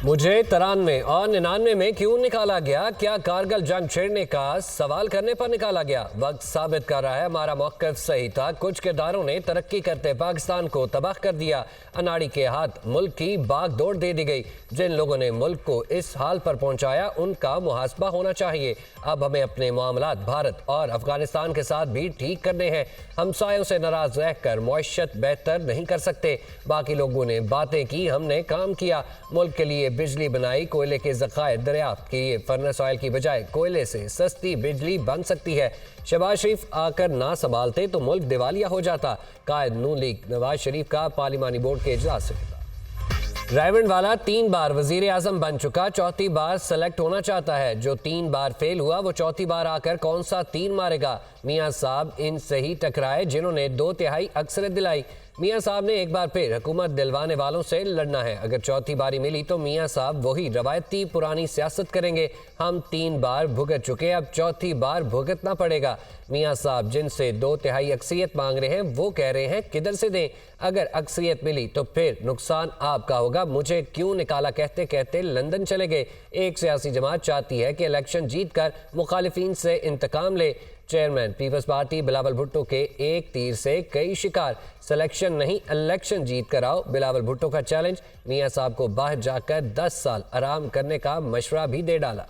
मुझे 93 और 99 में क्यों निकाला गया? क्या कारगिल जंग छेड़ने का सवाल करने पर निकाला गया? वक्त साबित कर रहा है हमारा मौक़िफ़ सही था। कुछ किरदारों ने तरक्की करते पाकिस्तान को तबाह कर दिया। अनाड़ी के हाथ मुल्क की बागडोर दे दी गई। जिन लोगों ने मुल्क को इस हाल पर पहुंचाया उनका मुहासबा होना चाहिए। अब हमें अपने मामलात भारत और अफगानिस्तान के साथ भी ठीक करने हैं। हमसायों से नाराज रहकर मईशत बेहतर नहीं कर सकते। बाकी लोगों ने बातें की, हमने काम किया। मुल्क के लिए बिजली बनाई, कोयले के ज़खायर दरियाफ्त किए। फर्नेस ऑयल की बजाय कोयले से सस्ती बिजली बन सकती है। शहबाज शरीफ आकर ना संभालते तो मुल्क दिवालिया हो जाता। कायद नून लीग नवाज शरीफ का पार्लिमानी बोर्ड के इजलास से रायवंड वाला 3 बार वजीर आजम बन चुका, चौथी बार सेलेक्ट होना चाहता है। जो 3 बार फेल हुआ वो चौथी बार आकर कौन सा 3 मारेगा? मियां साहब इन सही टकराए जिन्होंने 2/3 अक्सरियत दिलाई। मियां साहब ने एक बार फिर हुकूमत दिलवाने वालों से लड़ना है। अगर चौथी बारी मिली तो मियां साहब वही रवायती पुरानी सियासत करेंगे। हम 3 बार भुगत चुके, अब चौथी बार भुगतना पड़ेगा। मियां साहब जिनसे 2/3 अक्सरियत मांग रहे हैं वो कह रहे हैं किधर से दें? अगर अक्सरियत मिली तो फिर नुकसान आपका होगा। मुझे क्यों निकाला कहते कहते लंदन चले गए। एक सियासी जमात चाहती है कि इलेक्शन जीत कर मुखालिफिन से इंतकाम ले। Chairman peoples party Bilawal Bhutto के एक तीर से कई शिकार। सिलेक्शन नहीं इलेक्शन जीत कर आओ, बिलावल भुट्टो का चैलेंज। मियां साहब को बाहर जाकर 10 साल आराम करने का मशवरा भी दे डाला।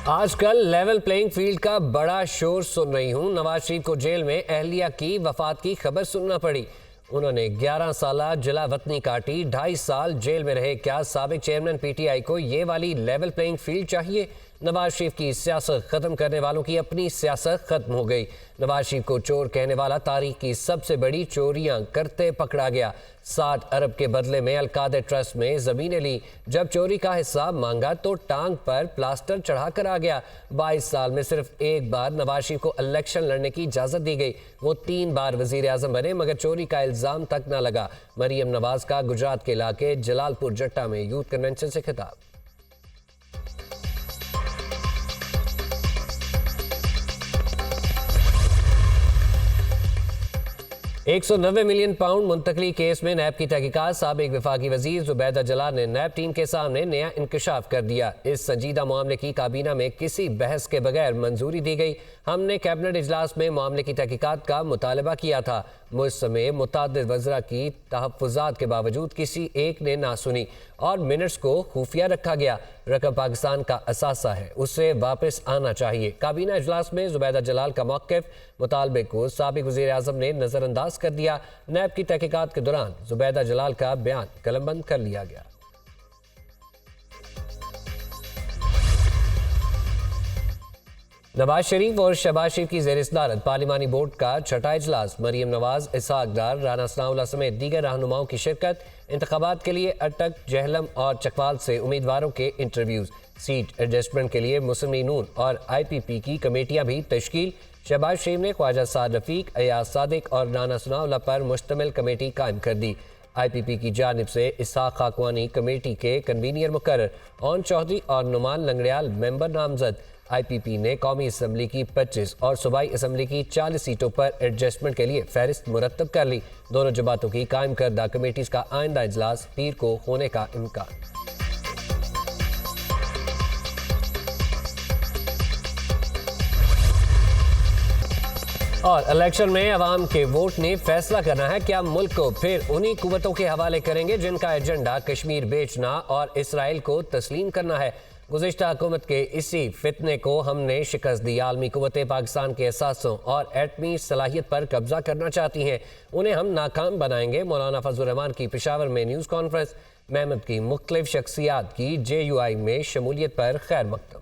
आजकल लेवल प्लेइंग फील्ड का बड़ा शोर सुन रही हूं। नवाज शरीफ को जेल में अहलिया की वफात की खबर सुनना पड़ी। उन्होंने 11 साल जलावतनी काटी, 2.5 साल जेल में रहे। क्या साबिक चेयरमैन पीटीआई को ये वाली लेवल प्लेइंग फील्ड चाहिए? नवाज शरीफ की सियासत खत्म करने वालों की अपनी सियासत खत्म हो गई। नवाज शरीफ को चोर कहने वाला तारीख की सबसे बड़ी चोरियां करते पकड़ा गया। 60 अरब के बदले में अलकादर ट्रस्ट में जमीनें ली। जब चोरी का हिसाब मांगा तो टांग पर प्लास्टर चढ़ाकर आ गया। 22 साल में सिर्फ एक बार नवाज शरीफ को इलेक्शन लड़ने की इजाजत दी गई। वो 3 बार वजीर आजम बने मगर चोरी का इल्जाम तक न लगा। मरियम नवाज का गुजरात के इलाके जलालपुर जट्टा में यूथ कन्वेंशन से खिताब। £190 मिलियन मुंतकली केस में नैब की तहकीकात। साबिक वफाकी वजीर जुबैदा जलाल ने नैब टीम के सामने नया इंकशाफ कर दिया। इस संजीदा मामले की काबीना में किसी बहस के बगैर मंजूरी दी गई। हमने कैबिनेट इजलास में मामले की तहकीकात का मुतालबा किया था। मुझ समेत मुतादिद वज़रा की तहफ़्फ़ुज़ात के बावजूद किसी एक ने ना सुनी और मिनट्स को खुफिया रखा गया। रकम पाकिस्तान का असासा है, उसे वापस आना चाहिए। काबीना इजलास में जुबैदा जलाल का मौक़िफ़ मुतालबे को साबिक वज़ीर आज़म ने नज़रअंदाज कर दिया। नैब की तहकीकात के दौरान जुबैदा जलाल का बयान कलमबंद कर लिया गया। नवाज शरीफ और शहबाज शरीफ की ज़ेर सदारत पार्लिमानी बोर्ड का 6ठा इजलास। मरियम नवाज, इसहाक डार, राना सनाउल्लाह समेत दीगर रहनुमाओं की शिरकत। इंतखाबात के लिए अटक, जहलम और चकवाल से उम्मीदवारों के इंटरव्यूज। सीट एडजस्टमेंट के लिए मुस्लिम लीग नून और IPP की कमेटियां भी तश्कील। शहबाज शरीफ ने ख्वाजा साद रफीक, अयाज सादिक और राना सनाउल्लाह पर मुश्तमिल कमेटी कायम कर दी। IPP की जानिब से इसहाक खाकवानी कमेटी के कन्वीनियर मुकर्रर। ओन चौधरी और नुमान लंगड़ियाल मेंबर नामजद। IPP ने कौमी असम्बली की 25 और सूबाई असम्बली की 40 सीटों पर एडजस्टमेंट के लिए फहरिस्त मुरतब कर ली। दोनों जमातों की कायम करदा कमेटीज का आइंदा इजलास पीर को होने का इम्कान। और इलेक्शन में अवाम के वोट ने फैसला करना है। क्या मुल्क को फिर उन्हीं कुव्वतों के हवाले करेंगे जिनका एजेंडा कश्मीर बेचना और इसराइल को तस्लीम करना है? गुज़िश्ता हुकूमत के इसी फितने को हमने शिकस्त दी। आलमी कुव्वतें पाकिस्तान के असासों और एटमी सलाहियत पर कब्जा करना चाहती हैं, उन्हें हम नाकाम बनाएंगे। मौलाना फजल रहमान की पेशावर में न्यूज़ कॉन्फ्रेंस। महमद की मुख्तलिफ शख्सियात की JUI में शमूलियत पर खैर मकतब।